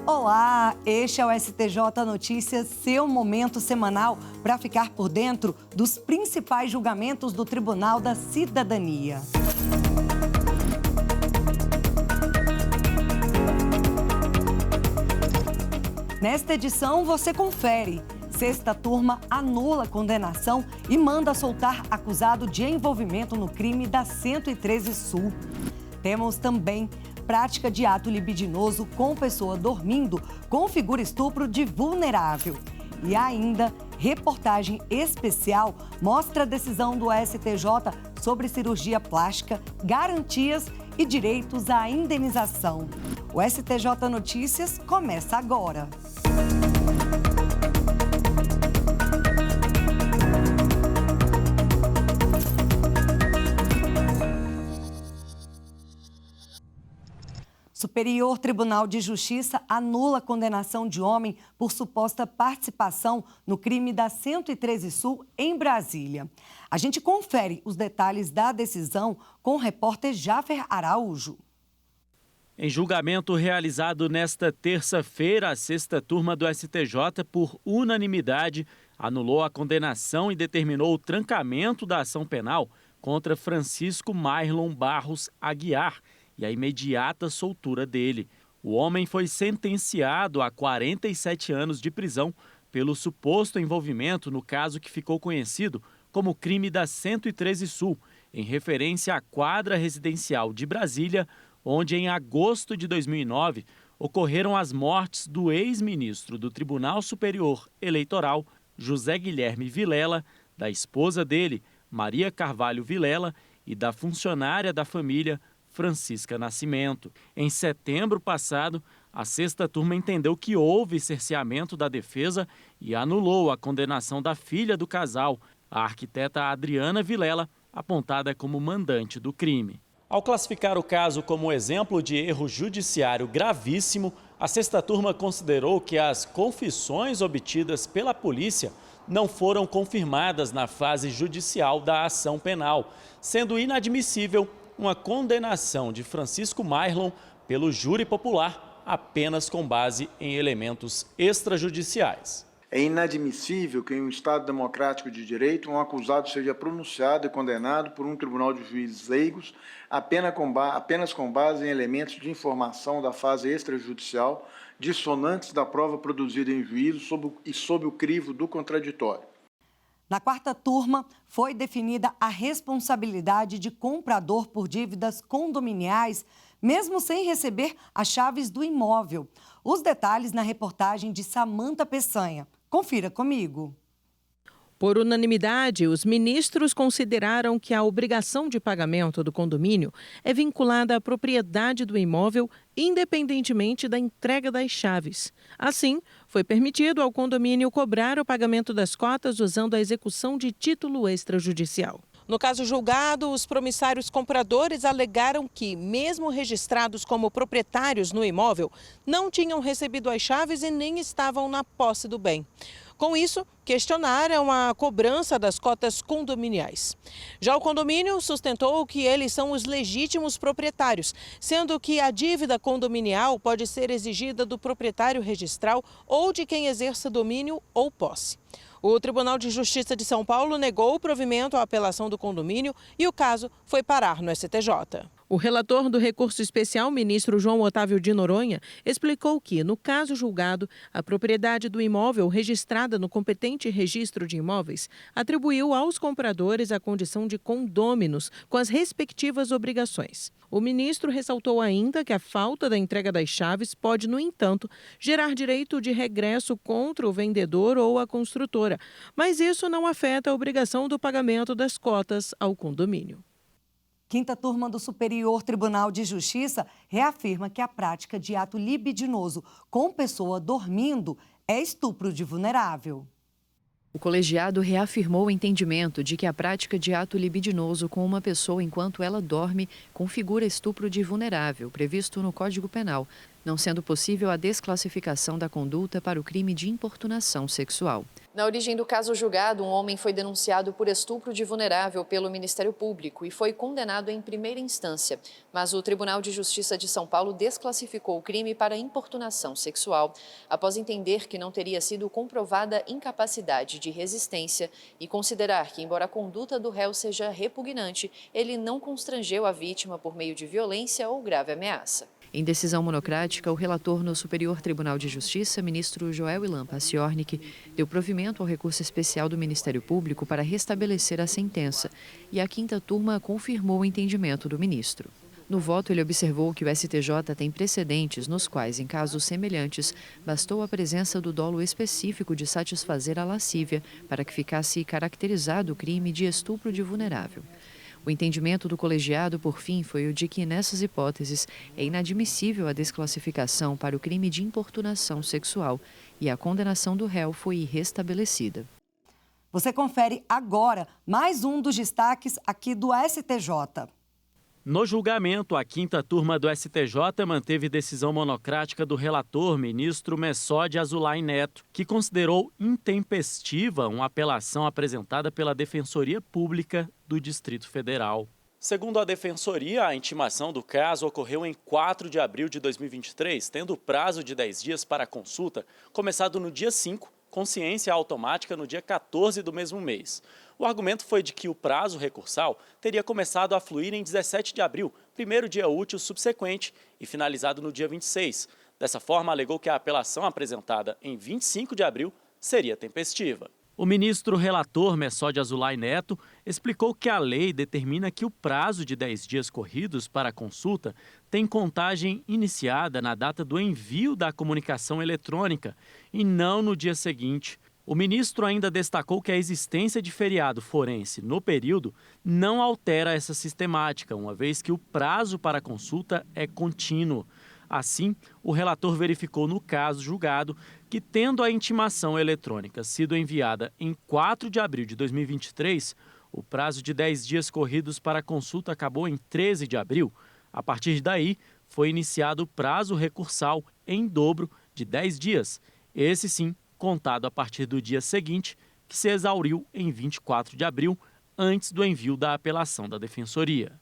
Olá, este é o STJ Notícias, seu momento semanal para ficar por dentro dos principais julgamentos do Tribunal da Cidadania. Nesta edição, você confere. Sexta turma anula condenação e manda soltar acusado de envolvimento no crime da 113 Sul. Temos também prática de ato libidinoso com pessoa dormindo configura estupro de vulnerável. E ainda, reportagem especial mostra a decisão do STJ sobre cirurgia plástica, garantias e direitos à indenização. O STJ Notícias começa agora. Superior Tribunal de Justiça anula a condenação de homem por suposta participação no crime da 113 Sul em Brasília. A gente confere os detalhes da decisão com o repórter Jaffer Araújo. Em julgamento realizado nesta terça-feira, a sexta turma do STJ, por unanimidade, anulou a condenação e determinou o trancamento da ação penal contra Francisco Marlon Barros Aguiar e a imediata soltura dele. O homem foi sentenciado a 47 anos de prisão pelo suposto envolvimento no caso que ficou conhecido como crime da 113 Sul, em referência à quadra residencial de Brasília, onde em agosto de 2009 ocorreram as mortes do ex-ministro do Tribunal Superior Eleitoral, José Guilherme Vilela, da esposa dele, Maria Carvalho Vilela, e da funcionária da família, Francisca Nascimento. Em setembro passado, a sexta turma entendeu que houve cerceamento da defesa e anulou a condenação da filha do casal, a arquiteta Adriana Vilela, apontada como mandante do crime. Ao classificar o caso como exemplo de erro judiciário gravíssimo, a sexta turma considerou que as confissões obtidas pela polícia não foram confirmadas na fase judicial da ação penal, sendo inadmissível uma condenação de Francisco Marlon pelo júri popular apenas com base em elementos extrajudiciais. É inadmissível que em um Estado democrático de direito um acusado seja pronunciado e condenado por um tribunal de juízes leigos apenas com base em elementos de informação da fase extrajudicial dissonantes da prova produzida em juízo sob o crivo do contraditório. Na quarta turma, foi definida a responsabilidade de comprador por dívidas condominiais, mesmo sem receber as chaves do imóvel. Os detalhes na reportagem de Samanta Peçanha. Confira comigo. Por unanimidade, os ministros consideraram que a obrigação de pagamento do condomínio é vinculada à propriedade do imóvel, independentemente da entrega das chaves. Assim, foi permitido ao condomínio cobrar o pagamento das cotas usando a execução de título extrajudicial. No caso julgado, os promissários compradores alegaram que, mesmo registrados como proprietários no imóvel, não tinham recebido as chaves e nem estavam na posse do bem. Com isso, questionaram a cobrança das cotas condominiais. Já o condomínio sustentou que eles são os legítimos proprietários, sendo que a dívida condominial pode ser exigida do proprietário registral ou de quem exerça domínio ou posse. O Tribunal de Justiça de São Paulo negou o provimento à apelação do condomínio e o caso foi parar no STJ. O relator do recurso especial, ministro João Otávio de Noronha, explicou que, no caso julgado, a propriedade do imóvel registrada no competente registro de imóveis atribuiu aos compradores a condição de condôminos com as respectivas obrigações. O ministro ressaltou ainda que a falta da entrega das chaves pode, no entanto, gerar direito de regresso contra o vendedor ou a construtora, mas isso não afeta a obrigação do pagamento das cotas ao condomínio. Quinta turma do Superior Tribunal de Justiça reafirma que a prática de ato libidinoso com pessoa dormindo é estupro de vulnerável. O colegiado reafirmou o entendimento de que a prática de ato libidinoso com uma pessoa enquanto ela dorme configura estupro de vulnerável, previsto no Código Penal, não sendo possível a desclassificação da conduta para o crime de importunação sexual. Na origem do caso julgado, um homem foi denunciado por estupro de vulnerável pelo Ministério Público e foi condenado em primeira instância. Mas o Tribunal de Justiça de São Paulo desclassificou o crime para importunação sexual, após entender que não teria sido comprovada incapacidade de resistência e considerar que, embora a conduta do réu seja repugnante, ele não constrangeu a vítima por meio de violência ou grave ameaça. Em decisão monocrática, o relator no Superior Tribunal de Justiça, ministro Joel Ilan Paciornik, deu provimento ao recurso especial do Ministério Público para restabelecer a sentença, e a quinta turma confirmou o entendimento do ministro. No voto, ele observou que o STJ tem precedentes nos quais, em casos semelhantes, bastou a presença do dolo específico de satisfazer a lascívia para que ficasse caracterizado o crime de estupro de vulnerável. O entendimento do colegiado, por fim, foi o de que, nessas hipóteses, é inadmissível a desclassificação para o crime de importunação sexual e a condenação do réu foi restabelecida. Você confere agora mais um dos destaques aqui do STJ. No julgamento, a quinta turma do STJ manteve decisão monocrática do relator, ministro Messode Azulay Neto, que considerou intempestiva uma apelação apresentada pela Defensoria Pública do Distrito Federal. Segundo a Defensoria, a intimação do caso ocorreu em 4 de abril de 2023, tendo o prazo de 10 dias para a consulta começado no dia 5, com ciência automática no dia 14 do mesmo mês. O argumento foi de que o prazo recursal teria começado a fluir em 17 de abril, primeiro dia útil subsequente, e finalizado no dia 26. Dessa forma, alegou que a apelação apresentada em 25 de abril seria tempestiva. O ministro relator Messode Azulay Neto explicou que a lei determina que o prazo de 10 dias corridos para a consulta tem contagem iniciada na data do envio da comunicação eletrônica e não no dia seguinte. O ministro ainda destacou que a existência de feriado forense no período não altera essa sistemática, uma vez que o prazo para a consulta é contínuo. Assim, o relator verificou no caso julgado que, tendo a intimação eletrônica sido enviada em 4 de abril de 2023, o prazo de 10 dias corridos para a consulta acabou em 13 de abril. A partir daí, foi iniciado o prazo recursal em dobro de 10 dias. Esse sim, contado a partir do dia seguinte, que se exauriu em 24 de abril, antes do envio da apelação da Defensoria.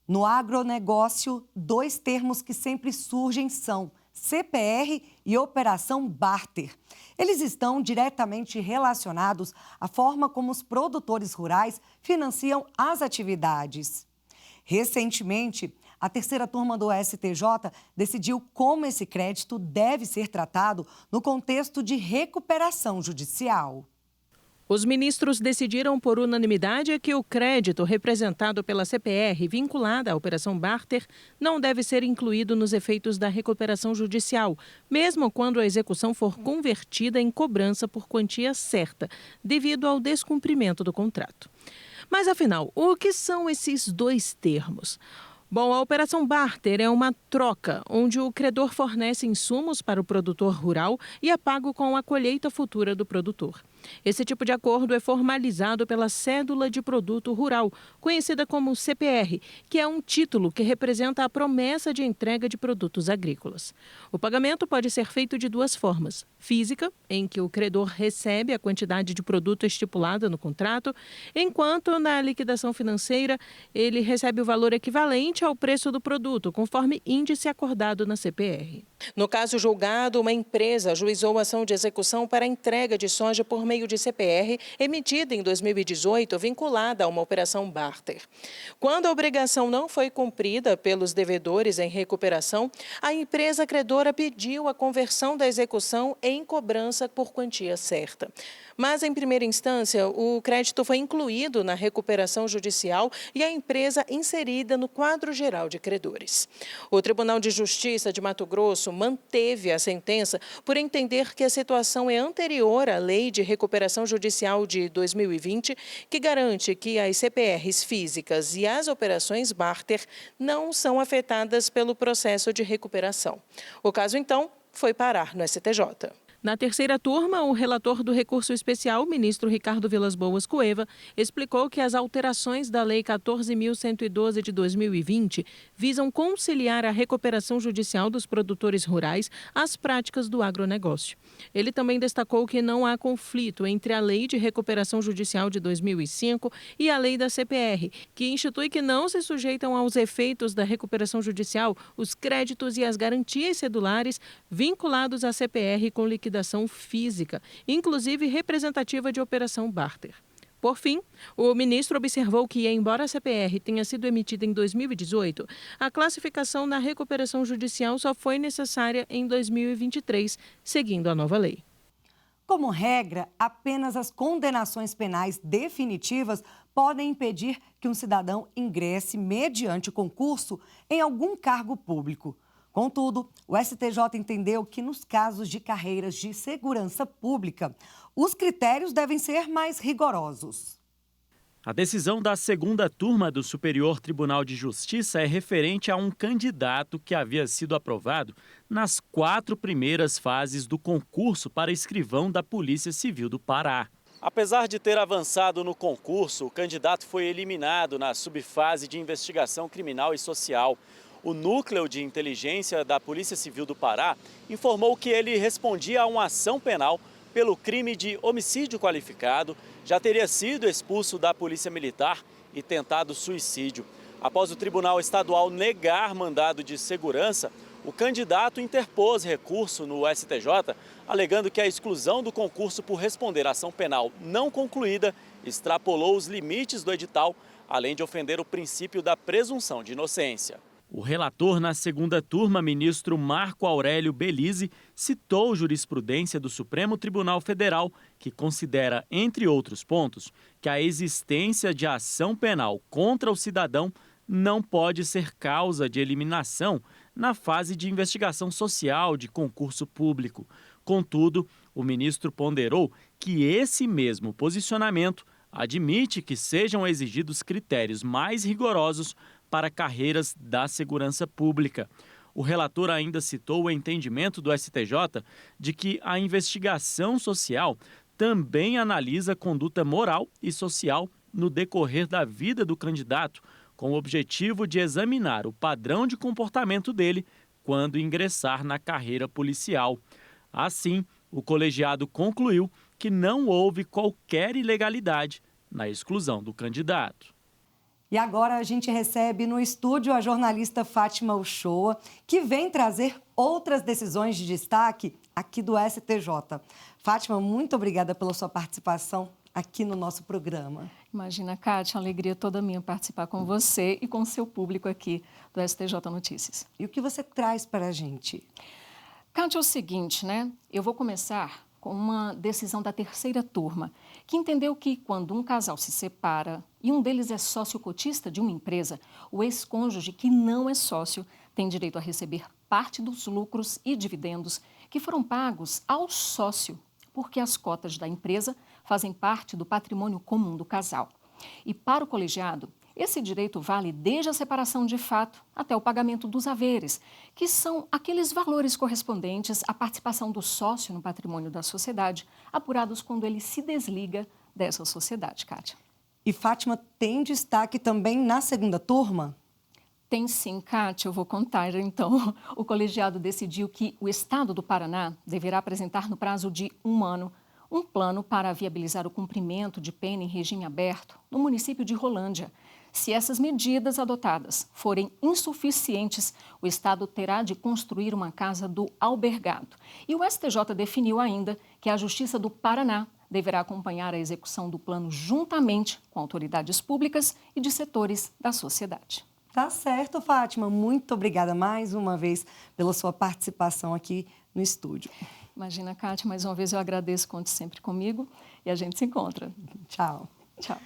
No agronegócio, 2 termos que sempre surgem são CPR e Operação Barter. Eles estão diretamente relacionados à forma como os produtores rurais financiam as atividades. Recentemente, a terceira turma do STJ decidiu como esse crédito deve ser tratado no contexto de recuperação judicial. Os ministros decidiram por unanimidade que o crédito representado pela CPR vinculada à Operação Barter não deve ser incluído nos efeitos da recuperação judicial, mesmo quando a execução for convertida em cobrança por quantia certa, devido ao descumprimento do contrato. Mas, afinal, o que são esses 2 termos? Bom, a Operação Barter é uma troca onde o credor fornece insumos para o produtor rural e é pago com a colheita futura do produtor. Esse tipo de acordo é formalizado pela Cédula de Produto Rural, conhecida como CPR, que é um título que representa a promessa de entrega de produtos agrícolas. O pagamento pode ser feito de 2 formas: física, em que o credor recebe a quantidade de produto estipulada no contrato, enquanto na liquidação financeira ele recebe o valor equivalente ao preço do produto, conforme índice acordado na CPR. No caso julgado, uma empresa ajuizou ação de execução para a entrega de soja por meio de CPR, emitida em 2018, vinculada a uma operação barter. Quando a obrigação não foi cumprida pelos devedores em recuperação, a empresa credora pediu a conversão da execução em cobrança por quantia certa. Mas, em primeira instância, o crédito foi incluído na recuperação judicial e a empresa inserida no quadro geral de credores. O Tribunal de Justiça de Mato Grosso manteve a sentença por entender que a situação é anterior à Lei de Recuperação Judicial de 2020, que garante que as CPRs físicas e as operações barter não são afetadas pelo processo de recuperação. O caso, então, foi parar no STJ. Na terceira turma, o relator do recurso especial, ministro Ricardo Vilas Boas Cueva, explicou que as alterações da Lei 14.112 de 2020 visam conciliar a recuperação judicial dos produtores rurais às práticas do agronegócio. Ele também destacou que não há conflito entre a Lei de Recuperação Judicial de 2005 e a Lei da CPR, que institui que não se sujeitam aos efeitos da recuperação judicial os créditos e as garantias cedulares vinculados à CPR com liquidação física, inclusive representativa de operação barter. Por fim, o ministro observou que, embora a CPR tenha sido emitida em 2018, a classificação na recuperação judicial só foi necessária em 2023, seguindo a nova lei. Como regra, apenas as condenações penais definitivas podem impedir que um cidadão ingresse, mediante concurso, em algum cargo público. Contudo, o STJ entendeu que nos casos de carreiras de segurança pública, os critérios devem ser mais rigorosos. A decisão da segunda turma do Superior Tribunal de Justiça é referente a um candidato que havia sido aprovado nas 4 primeiras fases do concurso para escrivão da Polícia Civil do Pará. Apesar de ter avançado no concurso, o candidato foi eliminado na subfase de investigação criminal e social. O Núcleo de Inteligência da Polícia Civil do Pará informou que ele respondia a uma ação penal pelo crime de homicídio qualificado, já teria sido expulso da Polícia Militar e tentado suicídio. Após o Tribunal Estadual negar mandado de segurança, o candidato interpôs recurso no STJ, alegando que a exclusão do concurso por responder à ação penal não concluída extrapolou os limites do edital, além de ofender o princípio da presunção de inocência. O relator na segunda turma, ministro Marco Aurélio Belize, citou jurisprudência do Supremo Tribunal Federal, que considera, entre outros pontos, que a existência de ação penal contra o cidadão não pode ser causa de eliminação na fase de investigação social de concurso público. Contudo, o ministro ponderou que esse mesmo posicionamento admite que sejam exigidos critérios mais rigorosos para carreiras da segurança pública. O relator ainda citou o entendimento do STJ de que a investigação social também analisa a conduta moral e social no decorrer da vida do candidato, com o objetivo de examinar o padrão de comportamento dele quando ingressar na carreira policial. Assim, o colegiado concluiu que não houve qualquer ilegalidade na exclusão do candidato. E agora a gente recebe no estúdio a jornalista Fátima Uchoa, que vem trazer outras decisões de destaque aqui do STJ. Fátima, muito obrigada pela sua participação aqui no nosso programa. Imagina, Kátia, uma alegria toda minha participar com você e com o seu público aqui do STJ Notícias. E o que você traz para a gente? Kátia, é o seguinte, né? Eu vou começar com uma decisão da terceira turma, que entendeu que quando um casal se separa e um deles é sócio cotista de uma empresa, o ex-cônjuge que não é sócio tem direito a receber parte dos lucros e dividendos que foram pagos ao sócio, porque as cotas da empresa fazem parte do patrimônio comum do casal. E para o colegiado, esse direito vale desde a separação de fato até o pagamento dos haveres, que são aqueles valores correspondentes à participação do sócio no patrimônio da sociedade, apurados quando ele se desliga dessa sociedade, Kátia. E Fátima, tem destaque também na segunda turma? Tem sim, Kátia, eu vou contar então. O colegiado decidiu que o Estado do Paraná deverá apresentar no prazo de 1 ano um plano para viabilizar o cumprimento de pena em regime aberto no município de Rolândia. Se essas medidas adotadas forem insuficientes, o Estado terá de construir uma casa do albergado. E o STJ definiu ainda que a Justiça do Paraná deverá acompanhar a execução do plano juntamente com autoridades públicas e de setores da sociedade. Tá certo, Fátima. Muito obrigada mais uma vez pela sua participação aqui no estúdio. Imagina, Kátia, mais uma vez eu agradeço, conte sempre comigo e a gente se encontra. Tchau. Tchau.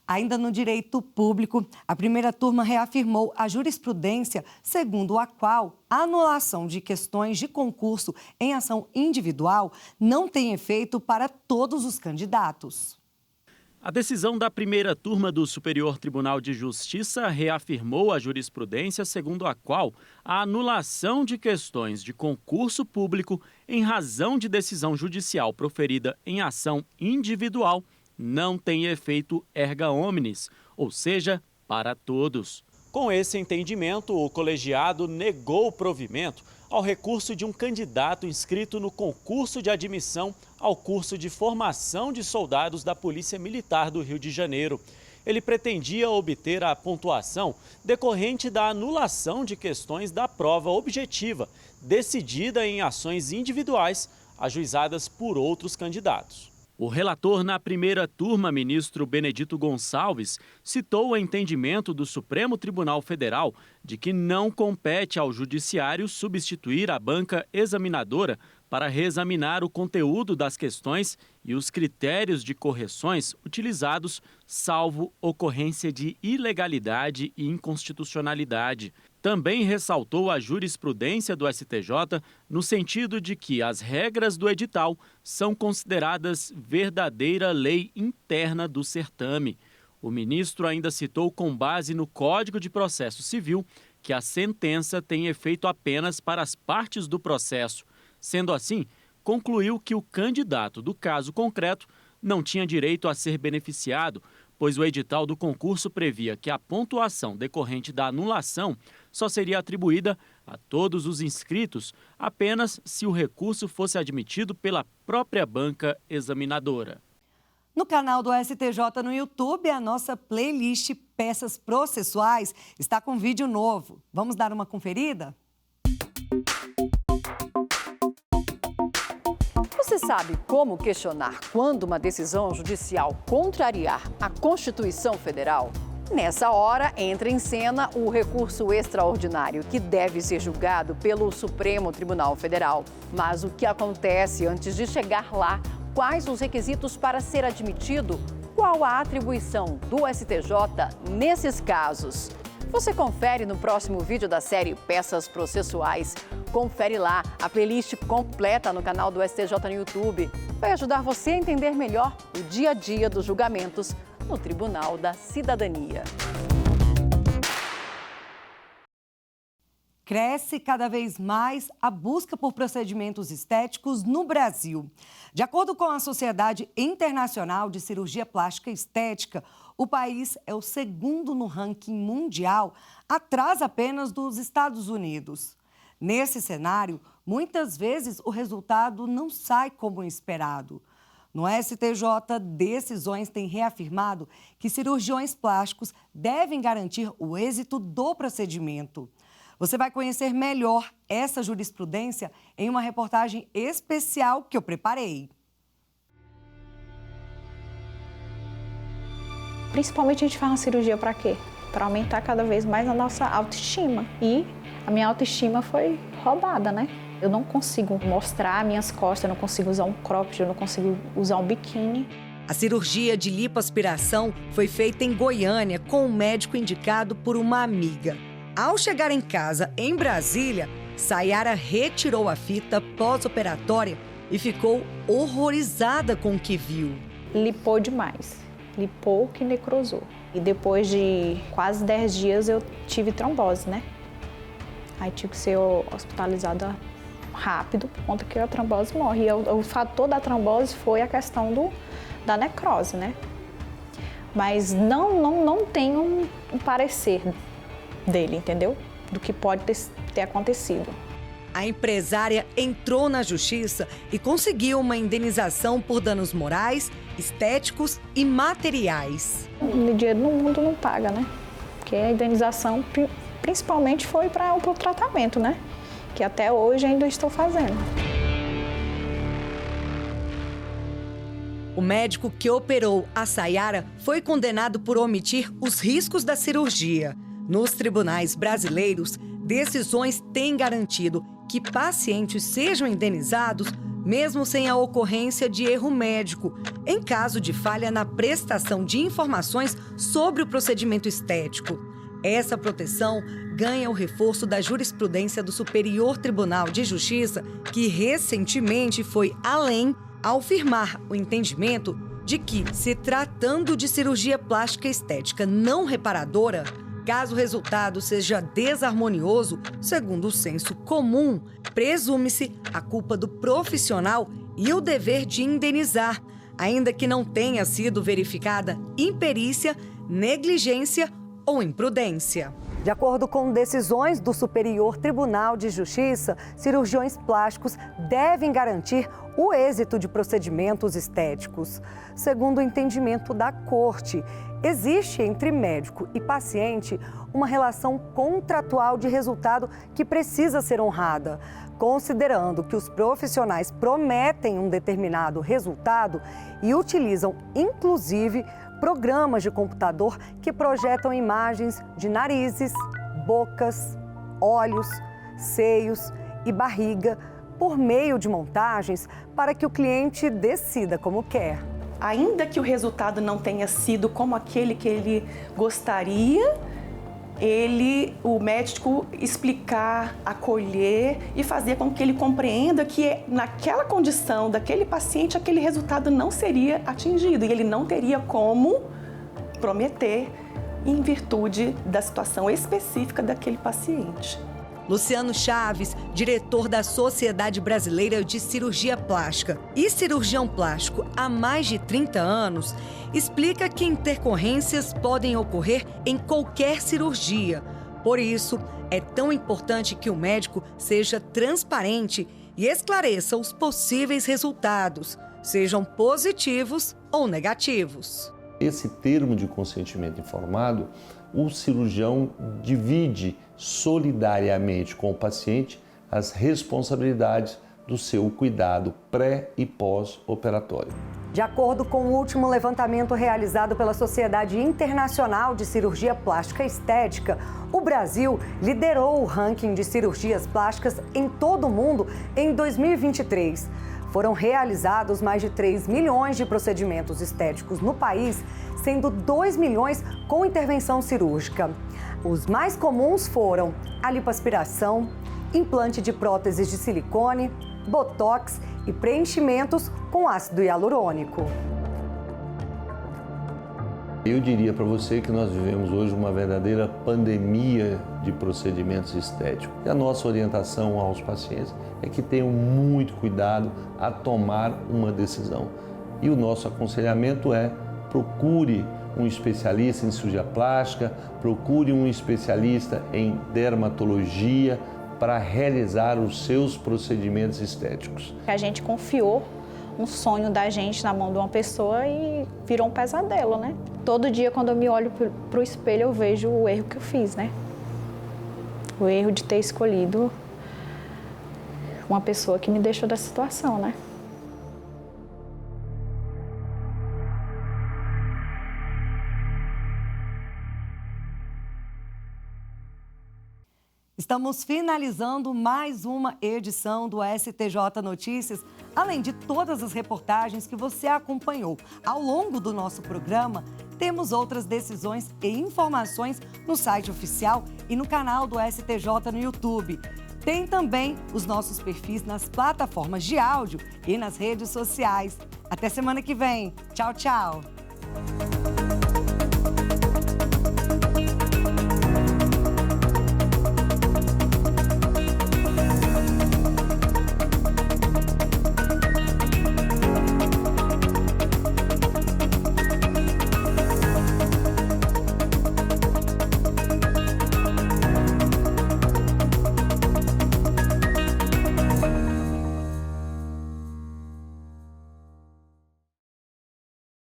Ainda no direito público, a primeira turma reafirmou a jurisprudência segundo a qual a anulação de questões de concurso em ação individual não tem efeito para todos os candidatos. A decisão da primeira turma do Superior Tribunal de Justiça reafirmou a jurisprudência segundo a qual a anulação de questões de concurso público em razão de decisão judicial proferida em ação individual não tem efeito erga omnes, ou seja, para todos. Com esse entendimento, o colegiado negou o provimento ao recurso de um candidato inscrito no concurso de admissão ao curso de formação de soldados da Polícia Militar do Rio de Janeiro. Ele pretendia obter a pontuação decorrente da anulação de questões da prova objetiva, decidida em ações individuais, ajuizadas por outros candidatos. O relator na primeira turma, ministro Benedito Gonçalves, citou o entendimento do Supremo Tribunal Federal de que não compete ao Judiciário substituir a banca examinadora para reexaminar o conteúdo das questões e os critérios de correções utilizados, salvo ocorrência de ilegalidade e inconstitucionalidade. Também ressaltou a jurisprudência do STJ no sentido de que as regras do edital são consideradas verdadeira lei interna do certame. O ministro ainda citou, com base no Código de Processo Civil, que a sentença tem efeito apenas para as partes do processo. Sendo assim, concluiu que o candidato do caso concreto não tinha direito a ser beneficiado, pois o edital do concurso previa que a pontuação decorrente da anulação só seria atribuída a todos os inscritos apenas se o recurso fosse admitido pela própria banca examinadora. No canal do STJ no YouTube, a nossa playlist Peças Processuais está com vídeo novo. Vamos dar uma conferida? Você sabe como questionar quando uma decisão judicial contrariar a Constituição Federal? Nessa hora, entra em cena o recurso extraordinário, que deve ser julgado pelo Supremo Tribunal Federal. Mas o que acontece antes de chegar lá? Quais os requisitos para ser admitido? Qual a atribuição do STJ nesses casos? Você confere no próximo vídeo da série Peças Processuais. Confere lá a playlist completa no canal do STJ no YouTube. Vai ajudar você a entender melhor o dia a dia dos julgamentos no Tribunal da Cidadania. Cresce cada vez mais a busca por procedimentos estéticos no Brasil. De acordo com a Sociedade Internacional de Cirurgia Plástica e Estética, o país é o segundo no ranking mundial, atrás apenas dos Estados Unidos. Nesse cenário, muitas vezes o resultado não sai como esperado. No STJ, decisões têm reafirmado que cirurgiões plásticos devem garantir o êxito do procedimento. Você vai conhecer melhor essa jurisprudência em uma reportagem especial que eu preparei. Principalmente a gente faz uma cirurgia para quê? Para aumentar cada vez mais a nossa autoestima. E a minha autoestima foi roubada, né? Eu não consigo mostrar minhas costas, eu não consigo usar um cropped, eu não consigo usar um biquíni. A cirurgia de lipoaspiração foi feita em Goiânia com um médico indicado por uma amiga. Ao chegar em casa, em Brasília, Sayara retirou a fita pós-operatória e ficou horrorizada com o que viu. Lipou demais. Lipou que necrosou. E depois de quase 10 dias eu tive trombose, né? Aí tive que ser hospitalizada rápido, por conta que a trombose morre. E o fator da trombose foi a questão da necrose, né? Mas não tem um parecer dele, entendeu? Do que pode ter acontecido. A empresária entrou na justiça e conseguiu uma indenização por danos morais, estéticos e materiais. O dinheiro no mundo não paga, né? Porque a indenização principalmente foi para o tratamento, né? Que até hoje ainda estou fazendo. O médico que operou a Sayara foi condenado por omitir os riscos da cirurgia. Nos tribunais brasileiros, decisões têm garantido que pacientes sejam indenizados mesmo sem a ocorrência de erro médico, em caso de falha na prestação de informações sobre o procedimento estético. Essa proteção ganha o reforço da jurisprudência do Superior Tribunal de Justiça, que recentemente foi além ao firmar o entendimento de que, se tratando de cirurgia plástica estética não reparadora, caso o resultado seja desarmonioso, segundo o senso comum, presume-se a culpa do profissional e o dever de indenizar, ainda que não tenha sido verificada imperícia, negligência ou imprudência. De acordo com decisões do Superior Tribunal de Justiça, cirurgiões plásticos devem garantir o êxito de procedimentos estéticos. Segundo o entendimento da Corte, existe entre médico e paciente uma relação contratual de resultado que precisa ser honrada, considerando que os profissionais prometem um determinado resultado e utilizam, inclusive, programas de computador que projetam imagens de narizes, bocas, olhos, seios e barriga por meio de montagens para que o cliente decida como quer. Ainda que o resultado não tenha sido como aquele que ele gostaria, o médico explicar, acolher e fazer com que ele compreenda que naquela condição daquele paciente, aquele resultado não seria atingido e ele não teria como prometer em virtude da situação específica daquele paciente. Luciano Chaves, diretor da Sociedade Brasileira de Cirurgia Plástica e cirurgião plástico há mais de 30 anos, explica que intercorrências podem ocorrer em qualquer cirurgia. Por isso, é tão importante que o médico seja transparente e esclareça os possíveis resultados, sejam positivos ou negativos. Esse termo de consentimento informado, o cirurgião divide solidariamente com o paciente as responsabilidades do seu cuidado pré e pós-operatório. De acordo com o último levantamento realizado pela Sociedade Internacional de Cirurgia Plástica e Estética, o Brasil liderou o ranking de cirurgias plásticas em todo o mundo em 2023. Foram realizados mais de 3 milhões de procedimentos estéticos no país, sendo 2 milhões com intervenção cirúrgica. Os mais comuns foram a lipoaspiração, implante de próteses de silicone, botox e preenchimentos com ácido hialurônico. Eu diria para você que nós vivemos hoje uma verdadeira pandemia de procedimentos estéticos. E a nossa orientação aos pacientes é que tenham muito cuidado a tomar uma decisão. E o nosso aconselhamento é: procure um especialista em cirurgia plástica, procure um especialista em dermatologia para realizar os seus procedimentos estéticos. A gente confiou um sonho da gente na mão de uma pessoa e virou um pesadelo, né? Todo dia, quando eu me olho para o espelho, eu vejo o erro que eu fiz, né? O erro de ter escolhido uma pessoa que me deixou dessa situação, né? Estamos finalizando mais uma edição do STJ Notícias, além de todas as reportagens que você acompanhou. Ao longo do nosso programa, temos outras decisões e informações no site oficial e no canal do STJ no YouTube. Tem também os nossos perfis nas plataformas de áudio e nas redes sociais. Até semana que vem. Tchau, tchau.